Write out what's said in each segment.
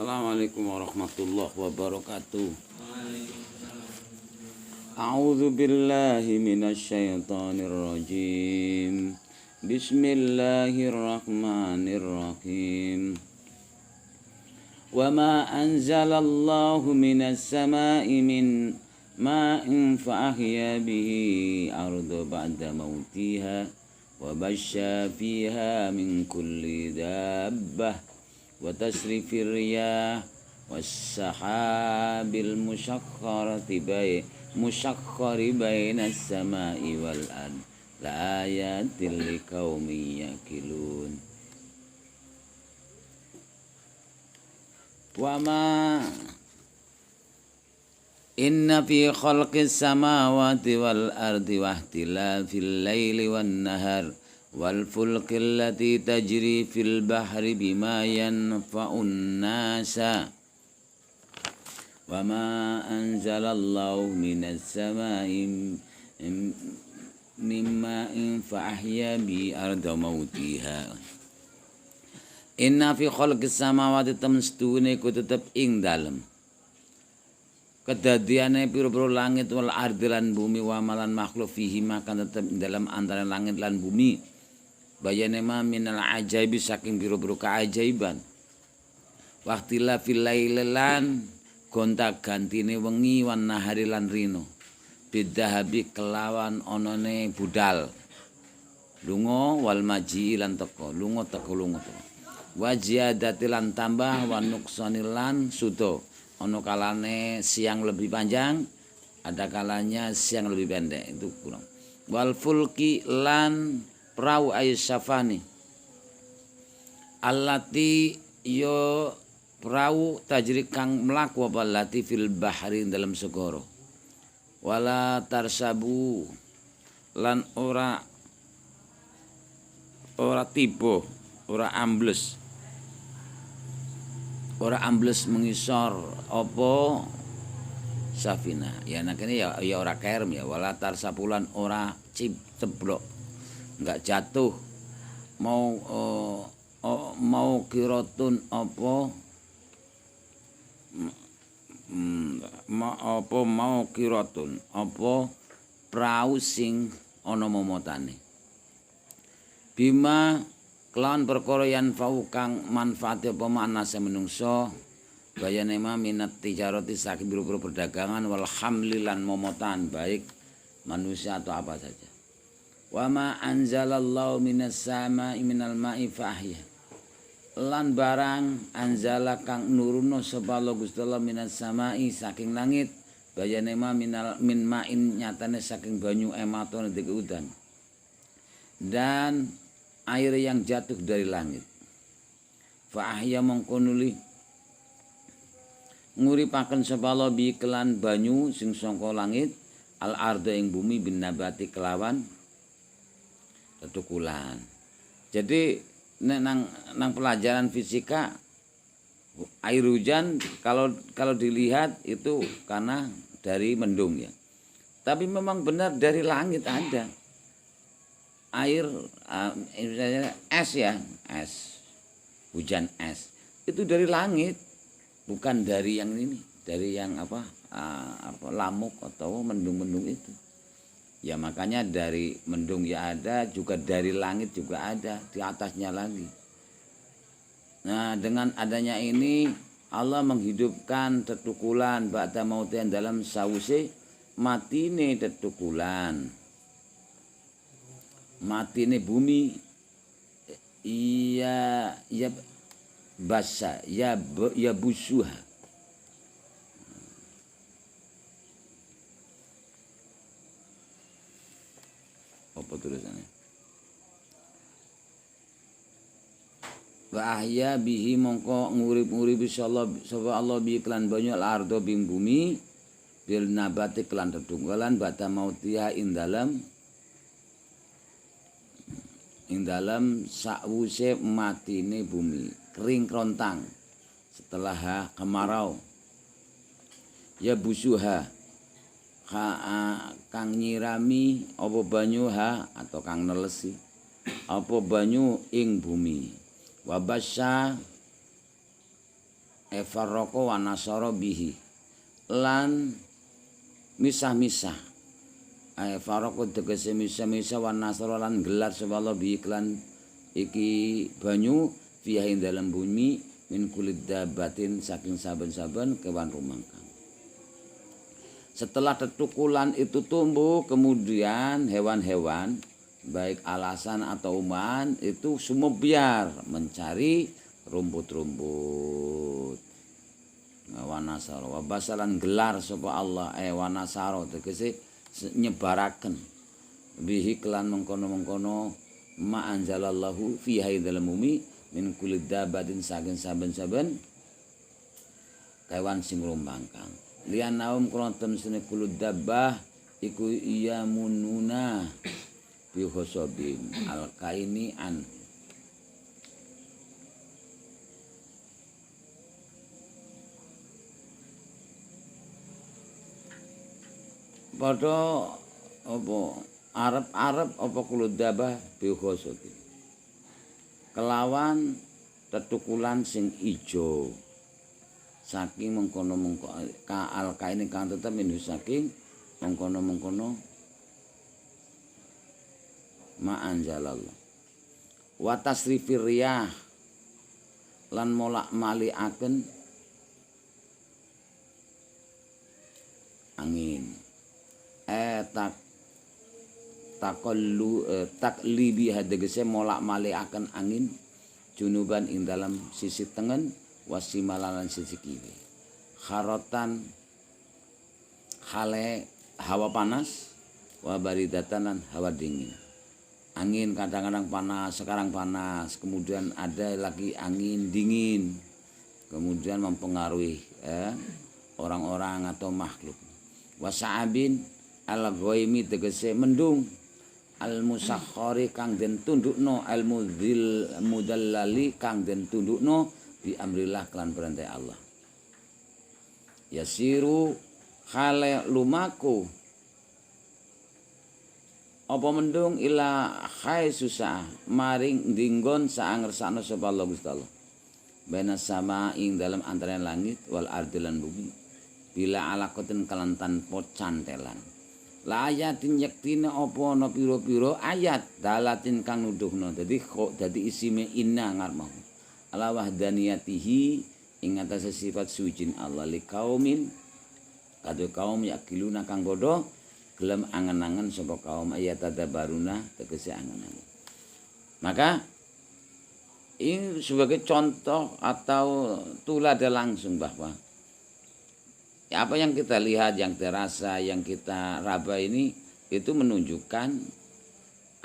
Assalamualaikum warahmatullahi wabarakatuh. A'udzu billahi minasyaitonir rajim. Bismillahirrahmanirrahim. Wa ma anzalallahu minas sama'i min ma'in fa ahya bihi arda ba'da mautiha wa basya fiha min kulli dabbah wa tasrifir riyah was-sahabil musyakhkhari bainas sama'i wal ard la ayatil liqaumin yaqilun. Wa ma inna fi khalqis samawati wal ardi wa ihtilafil laili wan nahar wal fulki allati tajri fil bahri bima yanfa'un nasa wa ma anzalallahu minas samai mimma fa ahya bi arda mautiha. Inna fi khalqis samawati tamstune ku tetep ing dalem kedadiane pira-pira langit wal ardi lan bumi wa malan makhluk fihi makan tetep dalam antara langit lan bumi bayane ma minal ajaibi saking pira-pira keajaiban waqtila fil lailan gonta-gantine wengi wan nahari lan rino bidahabi kelawan onone budal lunga wal maji lan teko lunga teko wajiyadati lan tambah wa nuksani lan sudo ono kalane siang lebih panjang ada kalanya siang lebih pendek itu kurang wal fulki lan perahu aisyafani allati yo perahu tajri kang mlaku apa lati fil bahri dalam segoro wala tarsabu lan ora tiba ora ambles mengisor apa safina ya nakene ya ora kerem ya wala tarsapulan ora ceblok enggak jatuh mau kirotun apa mau kirotun apa prau sing ana momotane bima kelawan perkara yan fau kang manfaat apa manase menungso bayane ma minat tijarati saking biro-biro perdagangan wal hamli lan momotan baik manusia atau apa saja. Wa ma anzalallahu minas sama'i minal ma'i fahya lan barang anzala kang nuruno sapa Allah Gusti Allah minas sama'i saking langit bayane ma min ma'in nyatane saking banyu ematone deke udan dan air yang jatuh dari langit. Fa ahya mongkonuli nguripaken sapa Allah bi kelan banyu sing saka langit al arda ing bumi bin nabati kelawan tetukulan. Jadi nang pelajaran fisika air hujan kalau dilihat itu karena dari mendung ya. Tapi memang benar dari langit ada. Air es ya, es, hujan es itu dari langit, bukan dari yang ini, dari yang apa lamuk atau mendung-mendung itu. Ya makanya dari mendung ya ada, juga dari langit juga ada, di atasnya lagi. Nah dengan adanya ini Allah menghidupkan tetukulan ba'da mautian dalam sause matine tetukulan. Mati ini bumi ya basa ya busuha apa tulisannya wa ahya bihi mongko ngurip-nguripi sapa Allah bi klan banyak ardo bing bumi bil nabati klan tetunggalan bata mautiha ing dalam sakwuse matine bumi kering kerontang setelah kemarau ya busuha kang nyirami apa banyu atau kang nelesi apa banyu ing bumi wabasya farraqa wa nasara bihi lan misah-misah farraqa tegese misah-misah wa nasara lan gelar sapa Allah bihi klan iki banyu fiha ing dalem bumi min kulit dabatin saking saben-saben kewan rumangkang. Setelah tetukulan itu tumbuh, kemudian hewan-hewan baik alasan atau uman itu sumebyar mencari rumput-rumput. Wanasaro wabasalan gelar sapa Allah wanasaro tegese nyebaraken bihi kelan mengkono-mengkono ma anzalallahu fiha dalam bumi min kulid dabatin saking saben-saben kewan sing rumbangkang. Lian naum kronten sene kulud dabbah iku iya mununa bi khosobim al kaini an padha apa arep-arep apa kulud dabbah bi khosobim kelawan tetukulan sing ijo saking mengkono-mengkono kaal kaine kang tetep minus saking mengkono-mengkono ma anjalallah wa tasrifir riyah lan molak malikaken angin taklibi hadegese molak malikaken angin junuban ing dalam sisi tengen wasimalalan sisi kiri kharotan hale hawa panas wabaridatan dan hawa dingin. Angin kadang-kadang panas, sekarang panas, kemudian ada lagi angin dingin, kemudian mempengaruhi orang-orang atau makhluk. Wasa'abin al-ghaimi tegese mendung al-musakhkhari kang den tundukno al-mudallali kang den tundukno bi amrillah kelan perintah Allah. Yasiru khale lumaku apa mendung ila khai susah maring dinggon saangersana sapa Allah Gusti Allah. Baina sama ing dalam antara langit wal ardi lan bumi bila alaqatin kalan tanpa cantelan. La ayatin yaktina apa ana pira-pira ayat dalatin kang nuduhna. Dadi kok dadi isime inna ngarep ala wahdaniyatihi ing atase sifat suci Allah li kaumin kadu kaum yakiluna kang bodho gelem angen-angen sapa kaum ayatadabaruna tegese angen-angen. Maka ini sebagai contoh atau tuladan langsung bahwa apa yang kita lihat, yang terasa, yang kita raba ini itu menunjukkan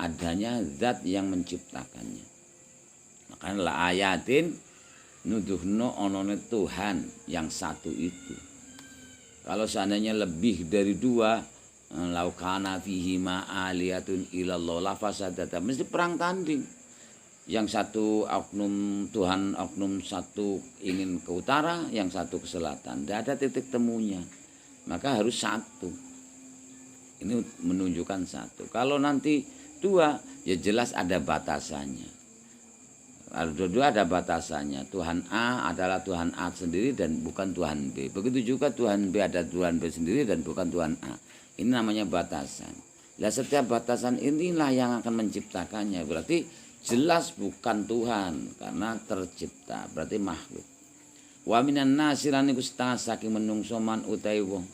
adanya zat yang menciptakannya. Makanya la ayatin nuduhno onone Tuhan yang satu itu. Kalau seandainya lebih dari dua, laukana fihi ma'aliyatun ilallah lafasadata, mesti perang tanding. Yang satu oknum Tuhan, oknum satu ingin ke utara, yang satu ke selatan. Tidak ada titik temunya. Maka harus satu. Ini menunjukkan satu. Kalau nanti dua, ya jelas ada batasannya. Kalau dua-dua ada batasannya. Tuhan A adalah Tuhan A sendiri dan bukan Tuhan B. Begitu juga Tuhan B ada Tuhan B sendiri dan bukan Tuhan A. Ini namanya batasan. Nah, setiap batasan inilah yang akan menciptakannya. Berarti jelas bukan Tuhan karena tercipta. Berarti makhluk. Wa minan nasiran iku setengah saking menungso man utawi wong.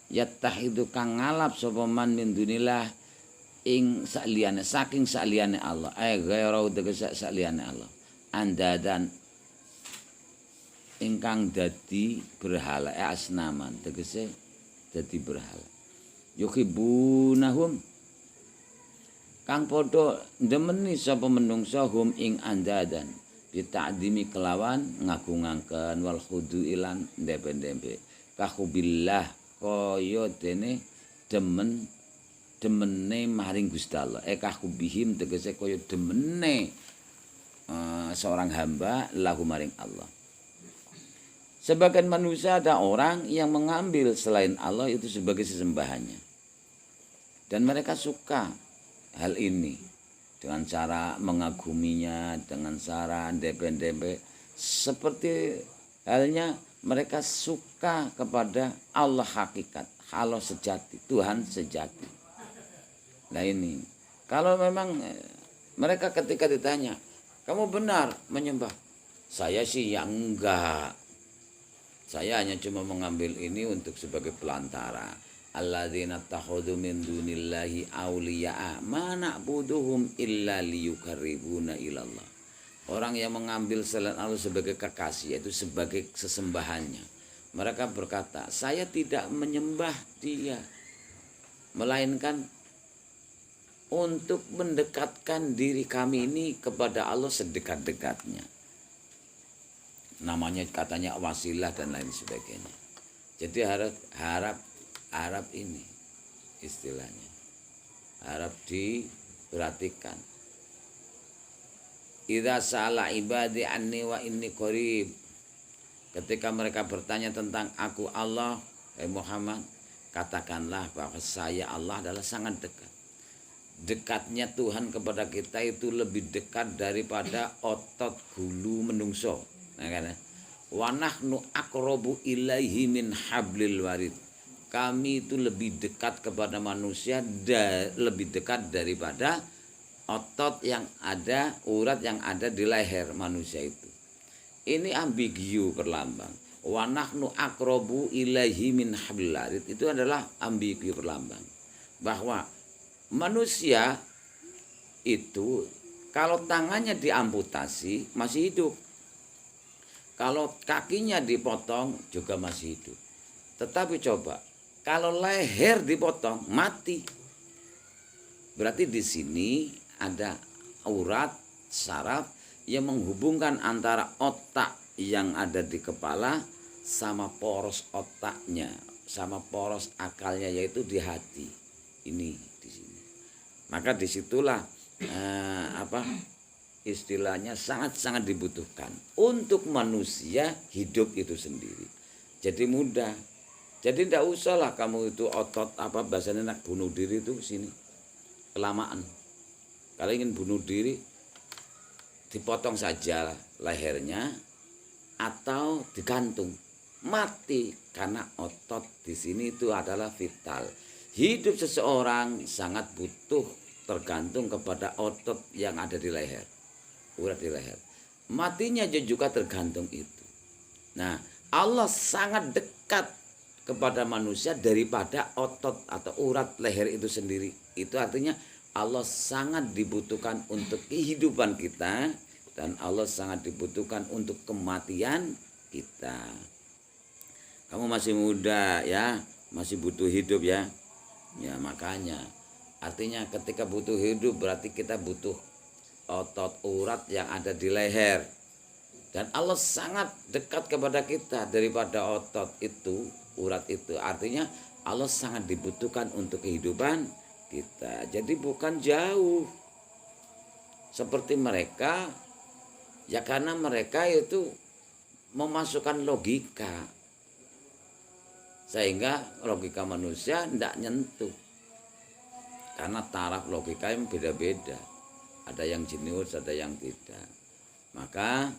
Yattahidu kang ngalap sapa man min dunillah ing saliyane saking saliyane Allah. Ghairau tegese saliyane Allah. Andadan ingkang dadi berhala asnaman tegese dadi berhala yuhibunahum kang padha ndemeni sapa menungsa hum ing andadan bita'dimi kelawan ngagungaken wal khudu ilan ndembe-ndembe kahubillah kaya dene demene maring Gusti Allah kahubihim tegese kaya demene seorang hamba lahu maring Allah. Sebagian manusia ada orang yang mengambil selain Allah itu sebagai sesembahannya. Dan mereka suka hal ini dengan cara mengaguminya, dengan cara dembe-dembe seperti halnya mereka suka kepada Allah hakikat, Allah sejati, Tuhan sejati. Nah ini, kalau memang mereka ketika ditanya, kamu benar menyembah? Saya sih ya enggak. Saya hanya cuma mengambil ini untuk sebagai pelantara. Alladzina takhudhu min dunillahi awliya'a ma na'buduhum illa liyuqarribuna ilallah. Orang yang mengambil selain Allah sebagai kekasih, yaitu sebagai sesembahannya. Mereka berkata, saya tidak menyembah dia, melainkan untuk mendekatkan diri kami ini kepada Allah sedekat-dekatnya. Namanya katanya wasilah dan lain sebagainya. Jadi harap ini istilahnya. Harap diperhatikan. Idza sa'ala ibadi anni wa inni qarib. Ketika mereka bertanya tentang aku Allah, Muhammad, katakanlah bahwa saya Allah adalah sangat dekat. Dekatnya Tuhan kepada kita itu lebih dekat daripada otot gulu menungso. Nah, kan? Wa nahnu aqrabu ilaihi min hablil warid. Kami itu lebih dekat kepada manusia, lebih dekat daripada otot yang ada, urat yang ada di leher manusia itu. Ini ambigu perlambang. Wa nahnu aqrabu ilaihi min hablil warid. Itu adalah ambigu perlambang. Bahwa manusia itu kalau tangannya diamputasi masih hidup. Kalau kakinya dipotong juga masih hidup. Tetapi coba, kalau leher dipotong mati. Berarti di sini ada urat saraf yang menghubungkan antara otak yang ada di kepala sama poros otaknya, sama poros akalnya yaitu di hati. Ini di sini. Maka disitulah istilahnya sangat-sangat dibutuhkan untuk manusia hidup itu sendiri. Jadi mudah. Jadi tidak usahlah kamu itu otot bahasanya nak bunuh diri itu sini kelamaan. Kalau ingin bunuh diri dipotong saja lehernya atau digantung mati karena otot di sini itu adalah vital. Hidup seseorang sangat butuh tergantung kepada otot yang ada di leher, urat di leher. Matinya juga tergantung itu. Nah, Allah sangat dekat kepada manusia daripada otot atau urat leher itu sendiri. Itu artinya Allah sangat dibutuhkan untuk kehidupan kita dan Allah sangat dibutuhkan untuk kematian kita. Kamu masih muda ya, masih butuh hidup ya. Ya makanya artinya ketika butuh hidup berarti kita butuh otot urat yang ada di leher. Dan Allah sangat dekat kepada kita daripada otot itu, urat itu. Artinya Allah sangat dibutuhkan untuk kehidupan kita. Jadi bukan jauh seperti mereka, ya karena mereka itu memasukkan logika. Sehingga logika manusia tidak nyentuh. Karena taraf logika yang beda-beda. Ada yang jenius, ada yang tidak. Maka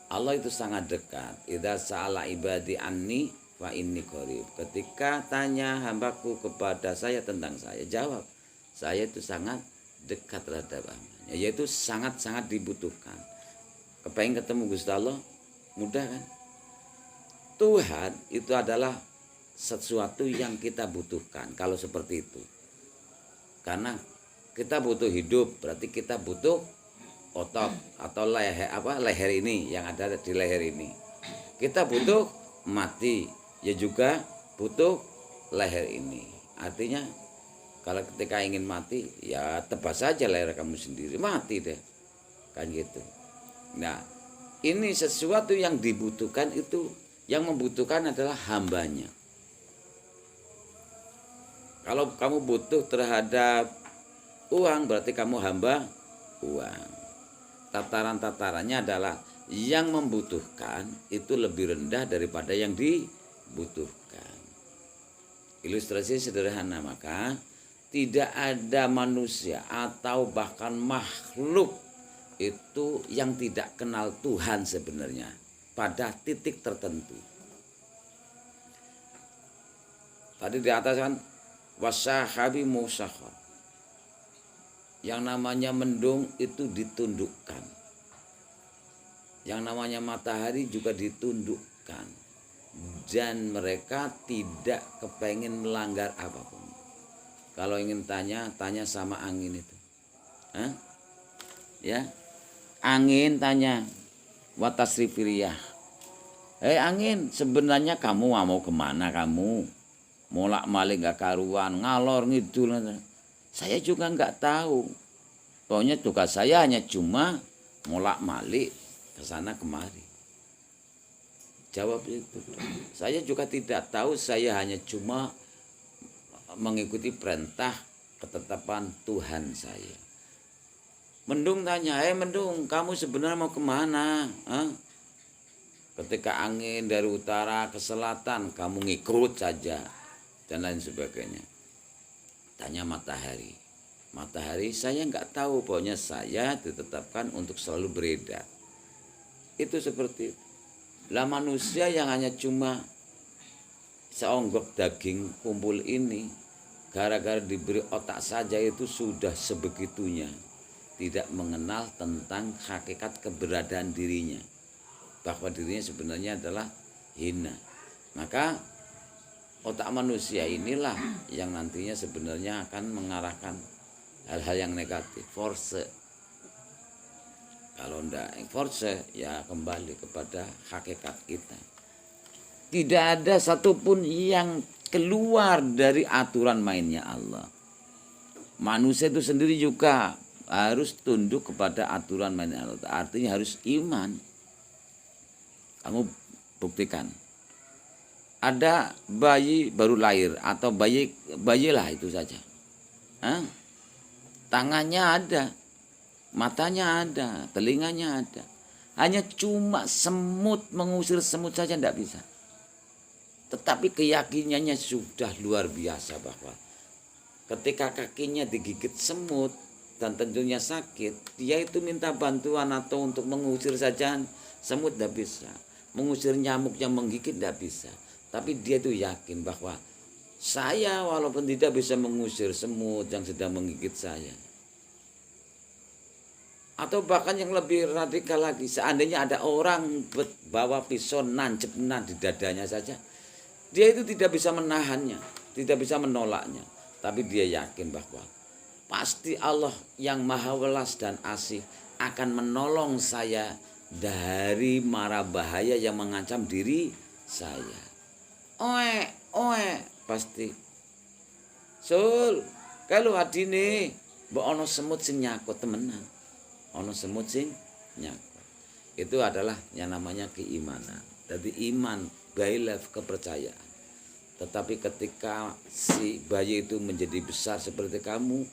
Allah itu sangat dekat. Idza sa'ala ibadi anni fa inni qarib. Ketika tanya hambaku kepada saya tentang saya, jawab, saya itu sangat dekat terhadap hambanya, yaitu sangat-sangat dibutuhkan. Kepengen ketemu Gusti Allah, mudah kan? Tuhan itu adalah sesuatu yang kita butuhkan kalau seperti itu. Karena kita butuh hidup, berarti kita butuh otot atau leher ini yang ada di leher ini. Kita butuh mati, ya juga butuh leher ini. Artinya kalau ketika ingin mati, ya tebas saja leher kamu sendiri, mati deh. Kan gitu. Nah, ini sesuatu yang dibutuhkan itu, yang membutuhkan adalah hambanya. Kalau kamu butuh terhadap uang, berarti kamu hamba uang. Tataran-tatarannya adalah yang membutuhkan itu lebih rendah daripada yang dibutuhkan. Ilustrasi sederhana, maka tidak ada manusia atau bahkan makhluk itu yang tidak kenal Tuhan sebenarnya. pada titik tertentu. Tadi di atas kan wasahabi musakhar. Yang namanya mendung itu ditundukkan. Yang namanya matahari juga ditundukkan. Dan mereka tidak kepengen melanggar apapun. Kalau ingin tanya sama angin itu. Hah? Ya, angin tanya watasrifiriyah. Angin, sebenarnya kamu mau kemana kamu? Molak malik gak karuan, ngalor ngidul. Saya juga nggak tahu. Pokoknya tugas saya hanya cuma molak malik ke sana kemari. Jawab itu. Saya juga tidak tahu, saya hanya cuma mengikuti perintah ketetapan Tuhan saya. Mendung tanya, mendung, kamu sebenarnya mau kemana? Ketika angin dari utara ke selatan, kamu ngikut saja dan lain sebagainya. Tanya matahari. Matahari saya nggak tahu, pokoknya saya ditetapkan untuk selalu beredar. Itu seperti itu. Lah manusia yang hanya cuma seonggok daging kumpul ini, gara-gara diberi otak saja itu sudah sebegitunya. Tidak mengenal tentang hakikat keberadaan dirinya. Bahwa dirinya sebenarnya adalah hina. Maka otak manusia inilah yang nantinya sebenarnya akan mengarahkan hal-hal yang negatif. Force. Kalau enggak force, ya kembali kepada hakikat kita. Tidak ada satupun yang keluar dari aturan mainnya Allah. Manusia itu sendiri juga harus tunduk kepada aturan mainnya Allah. Artinya harus iman. Kamu buktikan. Ada bayi baru lahir atau bayilah itu saja. Tangannya ada, matanya ada, telinganya ada. Hanya cuma semut, mengusir semut saja tidak bisa. Tetapi keyakinannya sudah luar biasa bahwa ketika kakinya digigit semut dan tentunya sakit, dia itu minta bantuan atau untuk mengusir saja semut tidak bisa. Mengusir nyamuk yang menggigit tidak bisa. Tapi dia itu yakin bahwa saya walaupun tidak bisa mengusir semut yang sedang menggigit saya. Atau bahkan yang lebih radikal lagi, seandainya ada orang bawa pisau nancep di dadanya saja, dia itu tidak bisa menahannya, tidak bisa menolaknya. Tapi dia yakin bahwa pasti Allah yang maha welas dan asih akan menolong saya dari mara bahaya yang mengancam diri saya. Pasti. Sul, kalau adine mbok ana semut sing nyakut temenan. Ana semut sing nyakut. Itu adalah yang namanya keimanan. Jadi iman, belief, kepercayaan. Tetapi ketika si bayi itu menjadi besar seperti kamu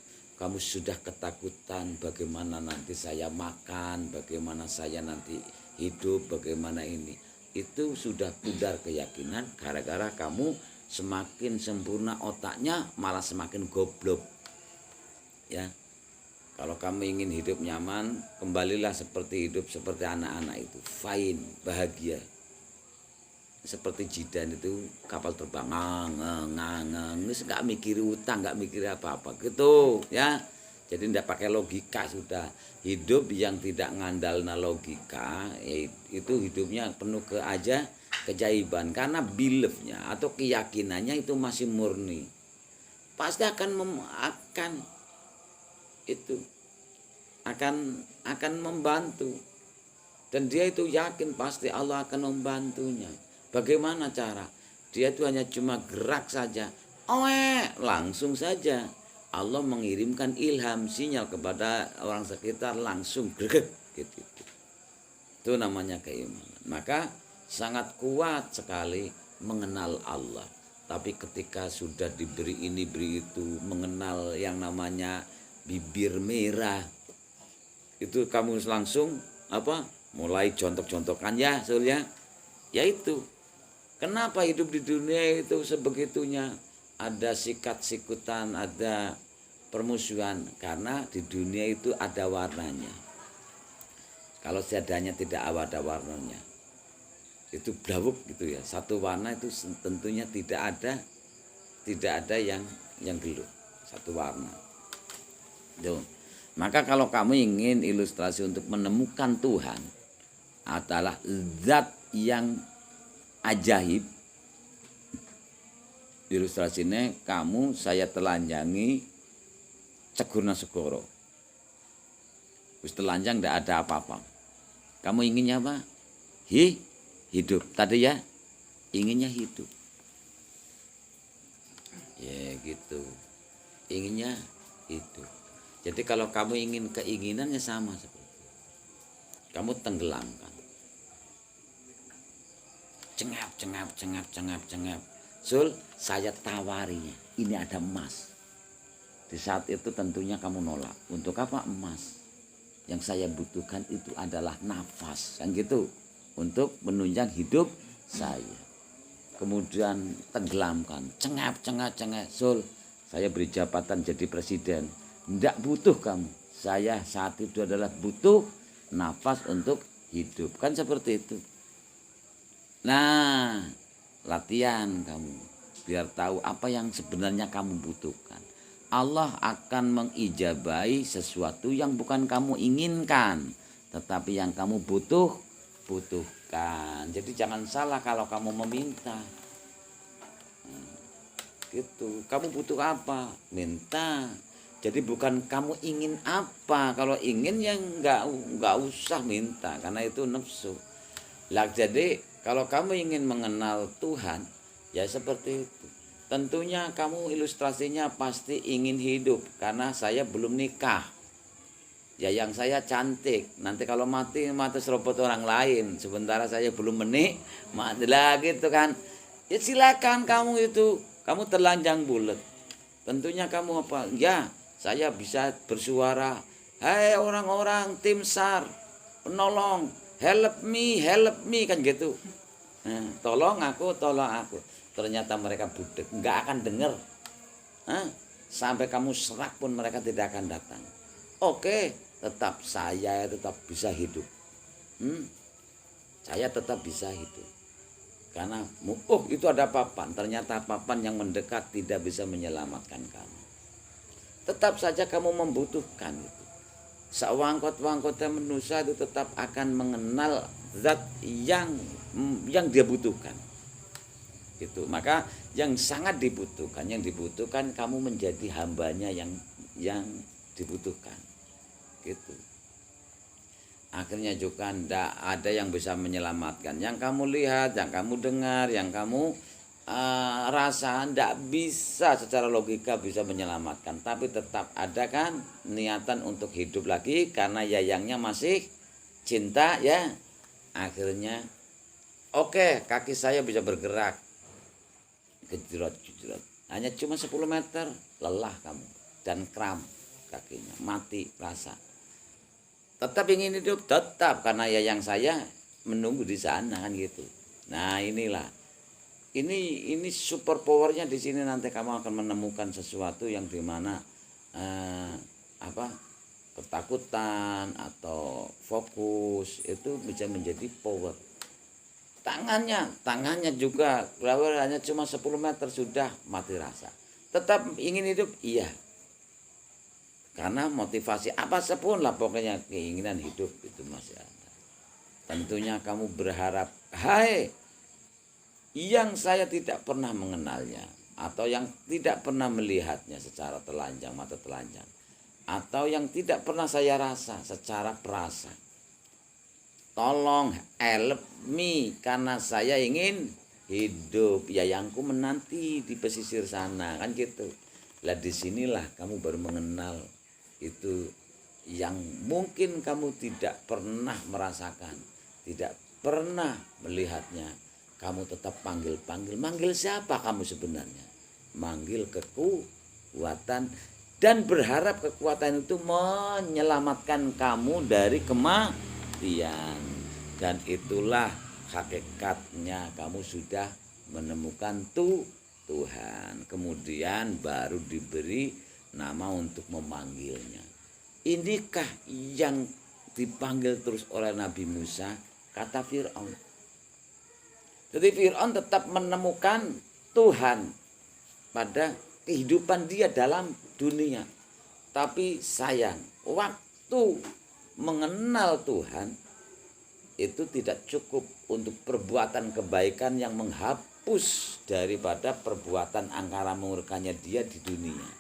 sudah ketakutan bagaimana nanti saya makan, bagaimana saya nanti hidup, bagaimana ini. Itu sudah pudar keyakinan gara-gara kamu semakin sempurna otaknya malah semakin goblok. Ya. Kalau kamu ingin hidup nyaman, kembalilah hidup seperti anak-anak itu, fine, bahagia. Seperti Jidan itu kapal terbang, nggak mikir utang, nggak mikir apa-apa gitu, ya. Jadi tidak pakai logika sudah. Hidup yang tidak ngandalna logika itu hidupnya penuh keajaiban karena beliefnya atau keyakinannya itu masih murni. Pasti akan membantu. Dan dia itu yakin pasti Allah akan membantunya. Bagaimana cara? Dia itu hanya cuma gerak saja. Langsung saja. Allah mengirimkan ilham, sinyal kepada orang sekitar langsung greget gitu. Itu namanya keimanan. Maka sangat kuat sekali mengenal Allah. Tapi ketika sudah diberi ini, beri itu, mengenal yang namanya bibir merah, itu kamu langsung mulai contok-contokan ya, Surya. Yaitu kenapa hidup di dunia itu sebegitunya? Ada sikat-sikutan, ada permusuhan. Karena di dunia itu ada warnanya. Kalau seadanya tidak ada warnanya. itu blawuk gitu ya, satu warna itu tentunya tidak ada yang gelap, satu warna. Tuh. Maka kalau kamu ingin ilustrasi untuk menemukan Tuhan adalah zat yang ajaib, ilustrasinya kamu saya telanjangi Cegurna Segoro. Wis telanjang tidak ada apa-apa. Kamu inginnya apa? Hidup. Tadi ya inginnya hidup. Ya gitu. Inginnya hidup. Jadi kalau kamu ingin keinginannya sama seperti itu. Kamu tenggelamkan. Cengap. Sul, saya tawarinya. Ini ada emas. Di saat itu tentunya kamu nolak. Untuk apa emas? Yang saya butuhkan itu adalah nafas. Kan gitu. Untuk menunjang hidup saya. Kemudian tenggelamkan. Cengap. Sul, saya beri jabatan jadi presiden. Tidak butuh kamu. Saya saat itu adalah butuh nafas untuk hidup. Kan seperti itu. Nah, latihan kamu. Biar tahu apa yang sebenarnya kamu butuhkan. Allah akan mengijabahi sesuatu yang bukan kamu inginkan. Tetapi yang kamu butuhkan. Jadi jangan salah kalau kamu meminta. Gitu. Kamu butuh apa? Minta. Jadi bukan kamu ingin apa. Kalau ingin ya nggak usah minta. Karena itu nafsu. Lah jadi kalau kamu ingin mengenal Tuhan. Ya seperti itu. Tentunya kamu ilustrasinya pasti ingin hidup. Karena saya belum nikah. Ya yang saya cantik. Nanti kalau mati serobot orang lain. Sementara saya belum mati lah gitu kan. Ya silakan kamu itu. Kamu telanjang bulat. Tentunya kamu apa? Ya saya bisa bersuara. Hai orang-orang tim SAR. Penolong. Help me kan gitu. Nah, tolong aku. Ternyata mereka budek, nggak akan dengar. Sampai kamu serak pun mereka tidak akan datang. Oke, saya tetap bisa hidup. Saya tetap bisa hidup. Karena itu ada papan. Ternyata papan yang mendekat tidak bisa menyelamatkan kamu. Tetap saja kamu membutuhkan itu. Sewangkot-wangkotnya manusia itu tetap akan mengenal zat yang dia butuhkan. Gitu. Maka yang sangat dibutuhkan, kamu menjadi hambanya yang dibutuhkan. Gitu. Akhirnya juga tidak ada yang bisa menyelamatkan. Yang kamu lihat, yang kamu dengar, yang kamu rasa tidak bisa secara logika bisa menyelamatkan. Tapi tetap ada kan niatan untuk hidup lagi karena yayangnya masih cinta ya. Akhirnya oke, kaki saya bisa bergerak. Gejrot. Hanya cuma 10 meter lelah kamu dan kram kakinya, mati rasa. Tetap ingin hidup, tetap karena yayang saya menunggu di sana kan gitu. Nah, inilah. Ini super powernya di sini nanti kamu akan menemukan sesuatu yang dimana ketakutan atau fokus itu bisa menjadi power. Tangannya juga hanya cuma 10 meter sudah mati rasa. Tetap ingin hidup, iya. Karena motivasi apa sepun lah pokoknya keinginan hidup itu masih ada. Tentunya kamu berharap, hai yang saya tidak pernah mengenalnya atau yang tidak pernah melihatnya secara telanjang, mata telanjang, atau yang tidak pernah saya rasa secara perasa. Tolong help me karena saya ingin hidup. Yayangku menanti di pesisir sana kan gitu. Lah disinilah kamu baru mengenal itu yang mungkin kamu tidak pernah merasakan, tidak pernah melihatnya. Kamu tetap panggil. Manggil siapa kamu sebenarnya? Manggil kekuatan dan berharap kekuatan itu menyelamatkan kamu dari kematian. Dan itulah hakikatnya kamu sudah menemukan Tuhan. Kemudian baru diberi nama untuk memanggilnya. Inikah yang dipanggil terus oleh Nabi Musa? Kata Fir'aun. Jadi Fir'aun tetap menemukan Tuhan pada kehidupan dia dalam dunia. Tapi sayang, waktu mengenal Tuhan itu tidak cukup untuk perbuatan kebaikan yang menghapus daripada perbuatan angkara murkanya dia di dunia.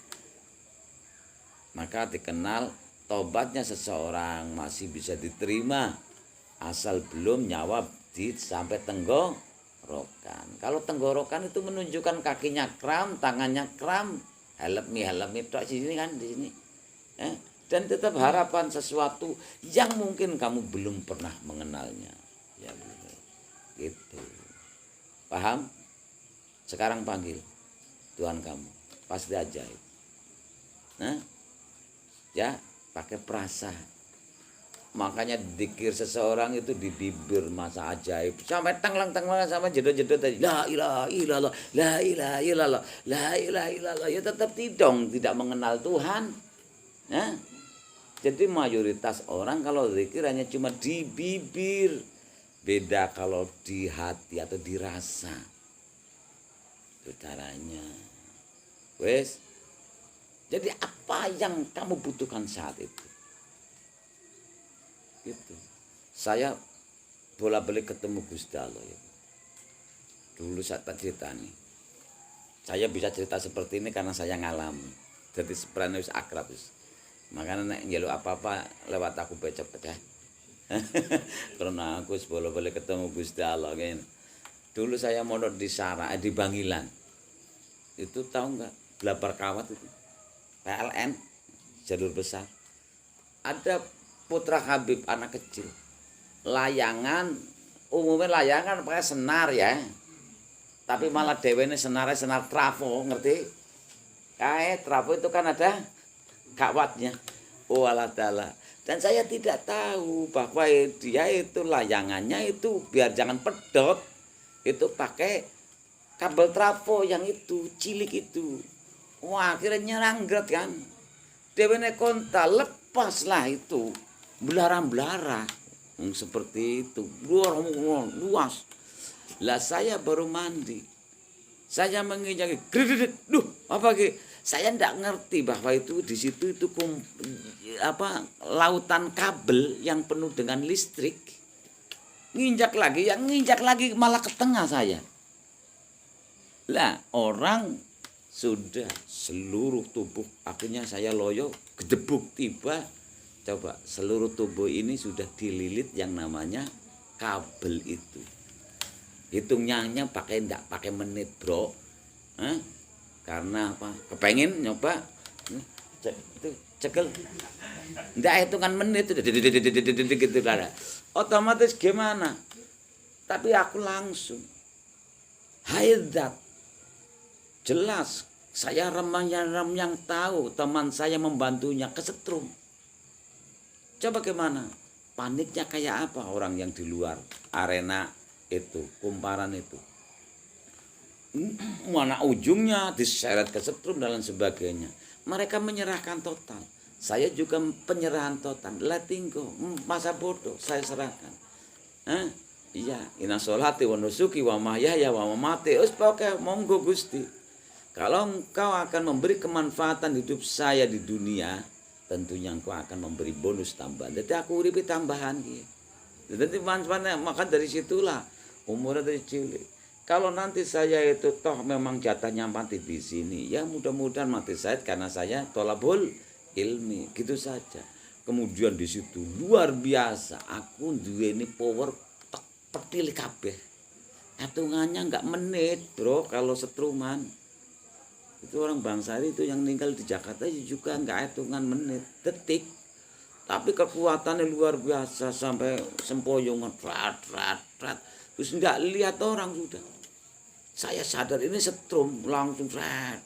Maka dikenal tobatnya seseorang masih bisa diterima asal belum nyawa sampai tenggorokan. Kalau tenggorokan itu menunjukkan kakinya kram, tangannya kram, helmi tok di sini kan, di sini. Dan tetap harapan sesuatu yang mungkin kamu belum pernah mengenalnya. Ya benar. Gitu. Paham? Sekarang panggil Tuhan kamu, pasti ajaib. Ya, pakai perasa. Makanya dikir seseorang itu di bibir masa ajaib sampai tenglang sampai jedot tadi la ilaha illallah, la ilaha illallah, la ilaha illallah, ya tetap tidak mengenal Tuhan. Jadi mayoritas orang kalau zikir hanya cuma di bibir, beda kalau di hati atau dirasa. Itu caranya. Wes. Jadi apa yang kamu butuhkan saat itu? Gitu. Saya bolak-balik ketemu Gusti Allah ya. Dulu saat cerita nih. Saya bisa cerita seperti ini karena saya ngalami. Jadi sebenarnya wis akrab wis. Makanya nek njaluk apa-apa lewat aku becek ya. Karena aku bolak-balik ketemu Gusti Allah kan. Dulu saya mondok di di Bangilan. Itu tahu enggak? Blabar Kawat itu. PLN jalur besar. Ada putra Habib anak kecil. Layangan, umumnya layangan pakai senar ya. Tapi malah dewene senarnya senar trafo, ngerti? Kayak trafo itu kan ada kawatnya. Oh Allah Ta'ala. Dan saya tidak tahu bahwa dia itu layangannya itu biar jangan pedot. Itu pakai kabel trafo yang itu, cilik itu. Wah akhirnya nyerangget kan. Dewene konta lepaslah itu. Belara-belara. Seperti itu. Luas. Lah saya baru mandi. Saya menginjak. Duh apa gitu. Saya tidak ngerti bahwa itu di situ itu lautan kabel yang penuh dengan listrik. Nginjak lagi malah ke tengah saya. Lah orang sudah seluruh tubuh akhirnya saya loyo gedebuk tiba. Coba seluruh tubuh ini sudah dililit yang namanya kabel itu. Hitungnya ndak pakai menit, Bro. Karena apa? Kepengen nyoba itu cekel. Ndak hitungan menit itu gitu ada. Otomatis gimana? Tapi aku langsung haidat. Jelas saya rem yang tahu teman saya membantunya kesetrum. Coba gimana? Paniknya kayak apa orang yang di luar arena itu, kumparan itu. Mana ujungnya diseret ke setrum dan lain sebagainya. Mereka menyerahkan total. Saya juga penyerahan total. Letting go, masa bodoh saya serahkan. Iya, inna sholati wa nusuki wa mahyaya wa mamati. Pokoknya monggo Gusti. Kalau engkau akan memberi kemanfaatan hidup saya di dunia, tentunya engkau akan memberi bonus tambahan. Jadi aku uripi tambahan gitu. Jadi manfaatnya maka dari situlah umurnya dari cilik. Kalau nanti saya itu toh memang jatahnya mati di sini, ya mudah-mudahan mati syahid karena saya tolabul ilmi, gitu saja. Kemudian di situ luar biasa, aku duweni power petil kabeh. Hitungannya enggak menit, Bro, kalau setruman. Itu orang Bangsari itu yang tinggal di Jakarta juga enggak hitungan menit, detik. Tapi kekuatannya luar biasa sampai sempoyongan rat. Terus enggak lihat orang sudah. Saya sadar ini setrum langsung rat.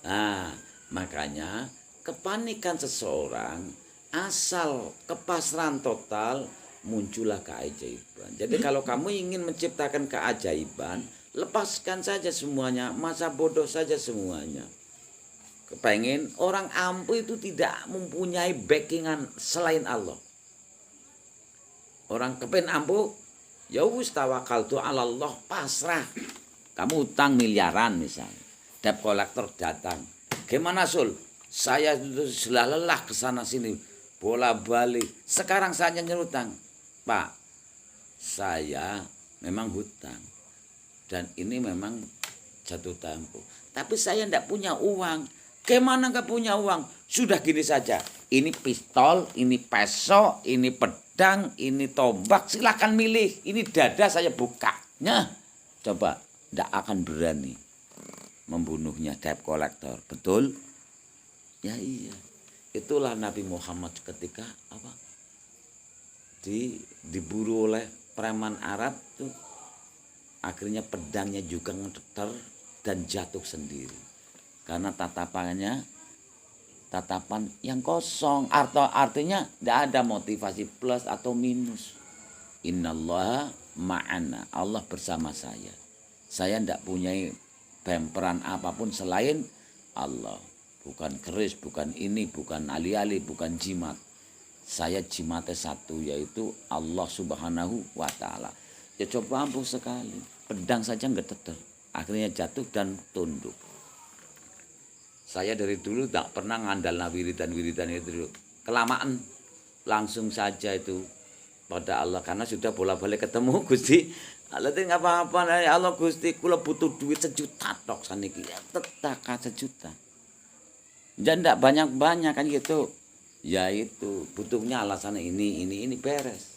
Nah, makanya kepanikan seseorang asal kepasrahan total muncullah keajaiban. Jadi kalau kamu ingin menciptakan keajaiban, lepaskan saja semuanya, masa bodoh saja semuanya. Kepengen orang ampuh itu tidak mempunyai backingan selain Allah. Orang kepengen ampuh Ya wis tawakkaltu 'ala Allah, pasrah. Kamu utang miliaran misalnya. Debt collector datang. Gimana Sul? Saya sudah lelah ke sana sini, bola balik. Sekarang saya nyerutang. Pak, saya memang hutang. Dan ini memang jatuh tempo. Tapi saya tidak punya uang. Gimana nggak punya uang? Sudah gini saja. Ini pistol, ini peso, ini pedang, ini tombak. Silakan milih. Ini dada saya buka. Nah, coba, tidak akan berani membunuhnya debt collector. Betul? Ya iya. Itulah Nabi Muhammad ketika apa? Diburu oleh preman Arab tuh. Akhirnya pedangnya juga ngeter dan jatuh sendiri. Karena tatapan yang kosong. Artinya tidak ada motivasi plus atau minus. Innallaha ma'ana. Allah bersama saya. Saya tidak punya peran apapun selain Allah. Bukan keris, bukan ini, bukan ali-ali, bukan jimat. Saya jimatnya satu, yaitu Allah Subhanahu wa ta'ala. Ya coba ampuh sekali. Pedang saja nggak teter. Akhirnya jatuh dan tunduk. Saya dari dulu tak pernah ngandal wiridan itu. Kelamaan langsung saja itu pada Allah. Karena sudah bolak-balik ketemu Gusti. Allah itu nggak apa-apa. Ya Allah Gusti, kula butuh duit 1 juta tok saniki. Ya tetap 1 juta. Dan tidak banyak-banyak kan gitu. Ya itu butuhnya alasan ini beres.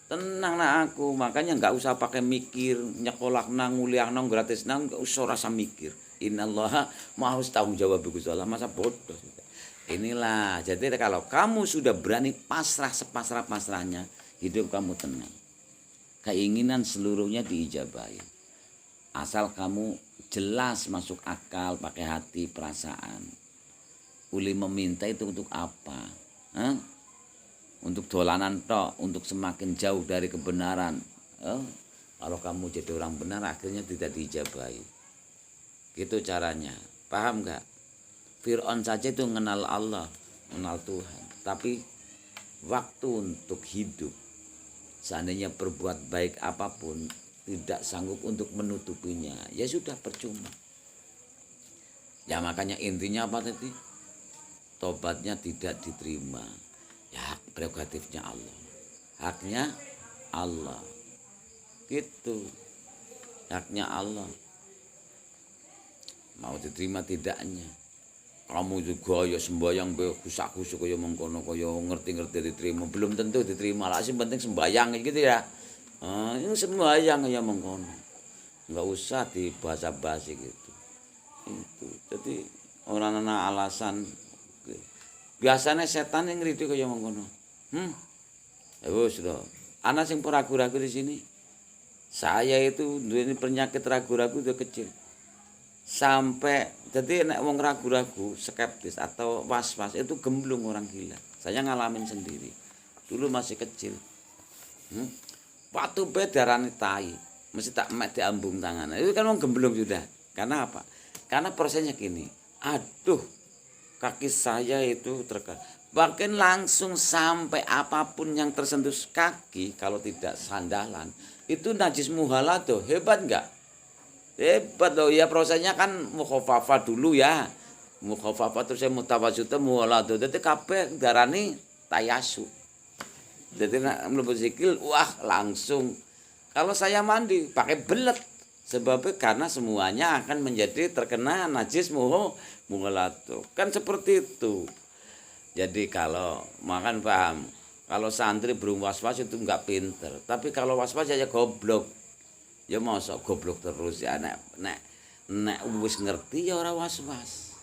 Tenang nah aku, makanya nggak usah pakai mikir, nyekolak nang, nguliah nang, gratis nang, nggak usah rasa mikir. Innallaha mau tanggung jawab Gusti Allah, masa bodoh. Inilah, jadi kalau kamu sudah berani pasrah sepasrah-pasrahnya, hidup kamu tenang. Keinginan seluruhnya diijabahi. Asal kamu jelas masuk akal, pakai hati, perasaan. Uli meminta itu untuk apa? Hah? Untuk dolanan tok, untuk semakin jauh dari kebenaran. Kalau kamu jadi orang benar akhirnya tidak diijabahi. Gitu caranya. Paham nggak? Fir'aun saja itu mengenal Allah, mengenal Tuhan. Tapi waktu untuk hidup, seandainya berbuat baik apapun, tidak sanggup untuk menutupinya, ya sudah percuma. Ya makanya intinya apa tadi? Tobatnya tidak diterima. Ya hak prerogatifnya Allah. Haknya Allah. Gitu. Haknya Allah. Mau diterima tidaknya. Kamu juga ya sembahyang be kusak-kusuk kaya mengkono kaya ngerti-ngerti diterima, belum tentu diterima. Lah sing penting sembahyang gitu ya. Ini sembahyang kaya mengkono. Enggak usah dibahas-bahas gitu. Itu. Jadi orang ana alasan biasanya setan yang ngritik kaya mengkono. Ya wis lho. Ana sing ragu-ragu di sini. Saya itu duweni penyakit ragu-ragu udah kecil. Sampai jadi nek wong ragu-ragu, skeptis atau was-was itu gemblung orang gila. Saya ngalamin sendiri. Dulu masih kecil. Waktu bedarane tai, mesti tak mek diambung tangan. Itu kan wong gemblung sudah. Karena apa? Karena prosesnya gini. Aduh, kaki saya itu terkena. Bahkan langsung sampai apapun yang tersentuh kaki kalau tidak sandalan, itu najis muhalatuh. Hebat enggak? Hebat loh ya, prosesnya kan mukhafafah dulu ya. Mukhafafah terus saya mutawassyitah muhalatuh. Dadi kabeh darani tayasu. Jadi nek mlebu sikil wah langsung. Kalau saya mandi pakai belet. Sebabnya karena semuanya akan menjadi terkena najis muhalatuh. Kan seperti itu. Jadi kalau makan paham, kalau santri belum was-was itu enggak pinter. Tapi kalau was-was aja goblok. Ya masa goblok terus ya nek wis ngerti ya ora was-was.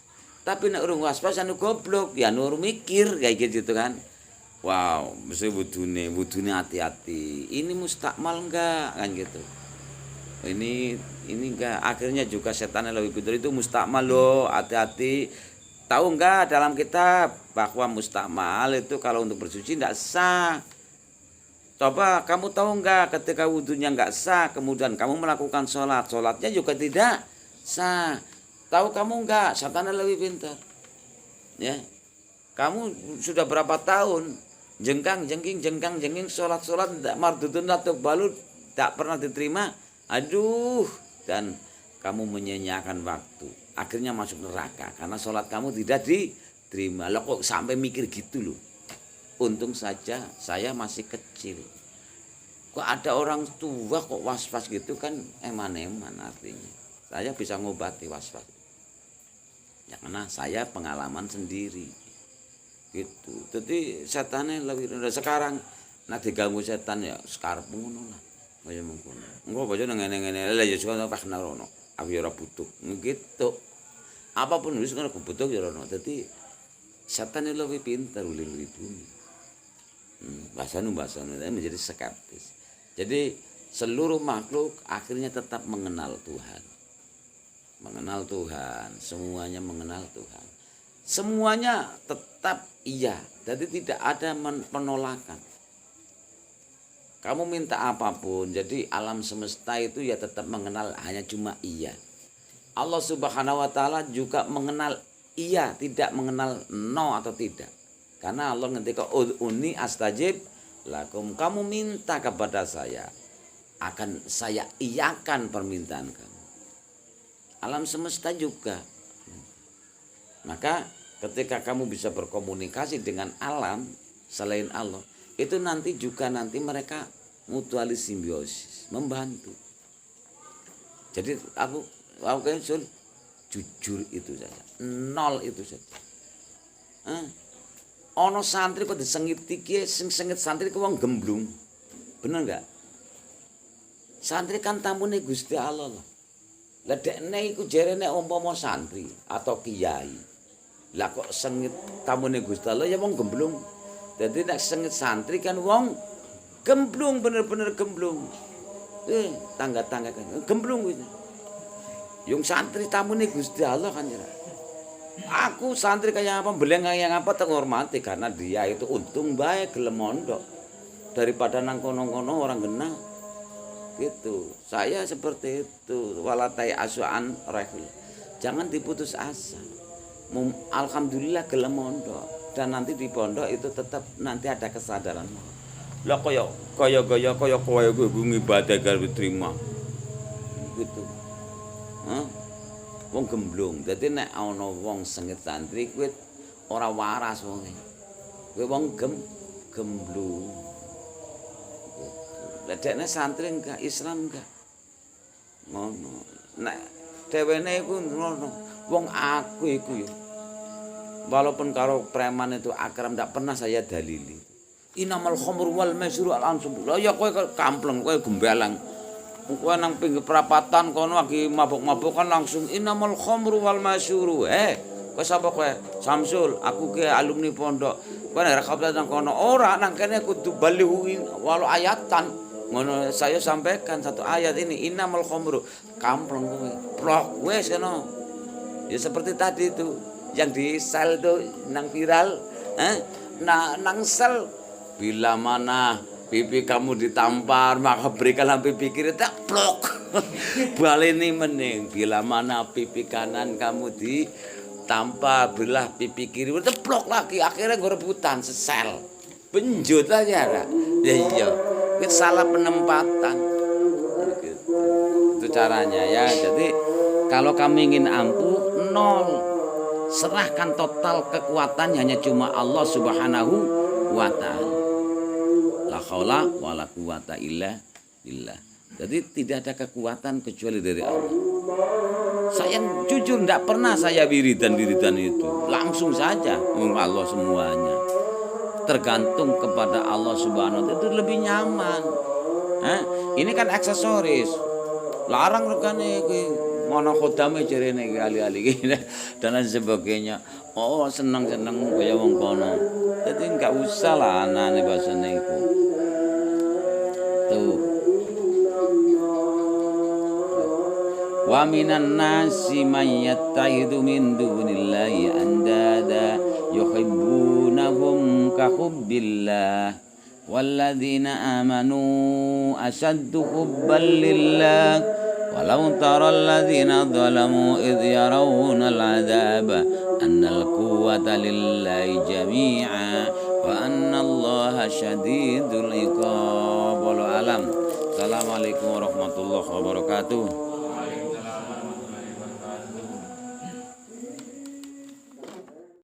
Tapi nek urung was-was anu goblok ya nur mikir kayak gitu kan. Wow, mesti wudune hati-hati. Ini mustakmal enggak kan gitu. Ini enggak, akhirnya juga setan lebih pintar itu mustakmal loh, hati-hati. Tahu enggak dalam kitab bahwa mustakmal itu kalau untuk bersuci enggak sah. Coba kamu tahu enggak ketika wudhunya enggak sah, kemudian kamu melakukan sholatnya juga tidak sah. Tahu kamu enggak, setan lebih pintar. Ya, kamu sudah berapa tahun jengkang jengking sholat tidak mardudun atau balut tak pernah diterima, aduh, dan kamu menyanyiakan waktu. Akhirnya masuk neraka karena sholat kamu tidak diterima. Loh kok sampai mikir gitu loh. Untung saja saya masih kecil. Kok ada orang tua kok was-was gitu kan, eman-eman artinya. Saya bisa ngobati was-was. Ya karena saya pengalaman sendiri. Gitu. Jadi setannya lebih rendah. Sekarang nak diganggu setan ya sekarang ngono lah. Kaya mengkono. Engko baca ngene-ngene lha ya sono pas narono. Aku ya ora butuh. Gitu. Apapun wis ngono butuh ya ora ono. Dadi setan lebih pintar ulil bumi. Bahasanu menjadi skeptis. Jadi seluruh makhluk akhirnya tetap mengenal Tuhan. Mengenal Tuhan, semuanya mengenal Tuhan. Semuanya tetap iya. Jadi tidak ada penolakan. Kamu minta apapun, jadi alam semesta itu ya tetap mengenal hanya cuma iya. Allah Subhanahu wa taala juga mengenal iya, tidak mengenal no atau tidak. Karena Allah ngendika ud'uni astajib lakum. Kamu minta kepada saya, akan saya iyakan permintaan kamu. Alam semesta juga. Maka ketika kamu bisa berkomunikasi dengan alam selain Allah, itu nanti mereka mutualis simbiosis, membantu. Jadi aku kan jujur itu saja, nol itu saja. Ono santri kok disengiti ki, sing sengit santri ku wong gemblung. Bener enggak? Santri kan tamune Gusti Allah loh. Lah dekne iku jerene umpama santri atau kiai. Lah kok sengit tamune Gusti Allah ya wong gemblung. Jadi nek sengit santri kan wong gemblung, bener-bener gemblung. Tangga-tangga kan gemblung gitu. Yung santri tamune Gusti Allah kan ya. Aku santri kayak apa, beleng kayak apa tenghormati karena dia itu untung baik gelem mondok daripada nang kono-kono orang genah. Gitu. Saya seperti itu. Walatai asuhan rahil. Jangan diputus asa. Alhamdulillah gelem mondok dan nanti di pondok itu tetap nanti ada kesadaran. Lah kaya ibadah garwe terima. Gitu. Wong gemblung. Dadi nek ana wong sengit santri kuwi ora waras wonge. Kuwi wong gemblung. Lah dekne santri enggak, Islam enggak. Ngono. Nek dhewene iku ngono. Wong aku iku ya. Walaupun karo preman itu akram ndak pernah saya dalili. Inamal khamru wal maisru al ansub. Lah ya kowe kampleng, kowe gembelang. Kowe nang pinggir perapatan kono lagi mabuk-mabukan langsung inamal khamru wal maisru. Kowe sapa kowe? Samsul, aku ke alumni pondok. Kowe nek rekap nang kono ora nang kene kudu balihu walau ayatan. Ngono saya sampaikan satu ayat ini inamal khamru. Kampleng kowe. Plok wis kena. Ya seperti tadi itu yang di sel tuh nang viral, nang sel bila mana pipi kamu ditampar maka berikanlah pipi kiri tak plok. Baleni mening bila mana pipi kanan kamu ditampar belah pipi kiri plok lagi akhirnya gue rebutan sesel. Benjut aja lah. Ya iya. Itu salah penempatan. Gitu. Itu caranya ya. Jadi kalau kamu ingin ampuh nol. Serahkan total kekuatan hanya cuma Allah Subhanahu wa taala. La haula wala quwata illa billah. Jadi tidak ada kekuatan kecuali dari Allah. Saya jujur tidak pernah saya wiridan itu. Langsung saja Allah semuanya. Tergantung kepada Allah Subhanahu wa taala itu lebih nyaman. Ini kan aksesoris. Larang rekane mono khodame jarene kali-kali dan lain sebagainya. Oh, seneng-seneng kaya wong kono. Dadi enggak usah lah anane basane iku. Tuh. Wa minan nasi may yattakhidhu min dunillahi andada yuhibbunahum ka hubbillah walladzina amanu ashaddu hubban lillah walau taral ladzina zalamu idh yarawna al'adzaba annal quwwata lillahi jami'a wa annallaha syadidul iqab. Wallahu alam. Assalamualaikum warahmatullahi wabarakatuh.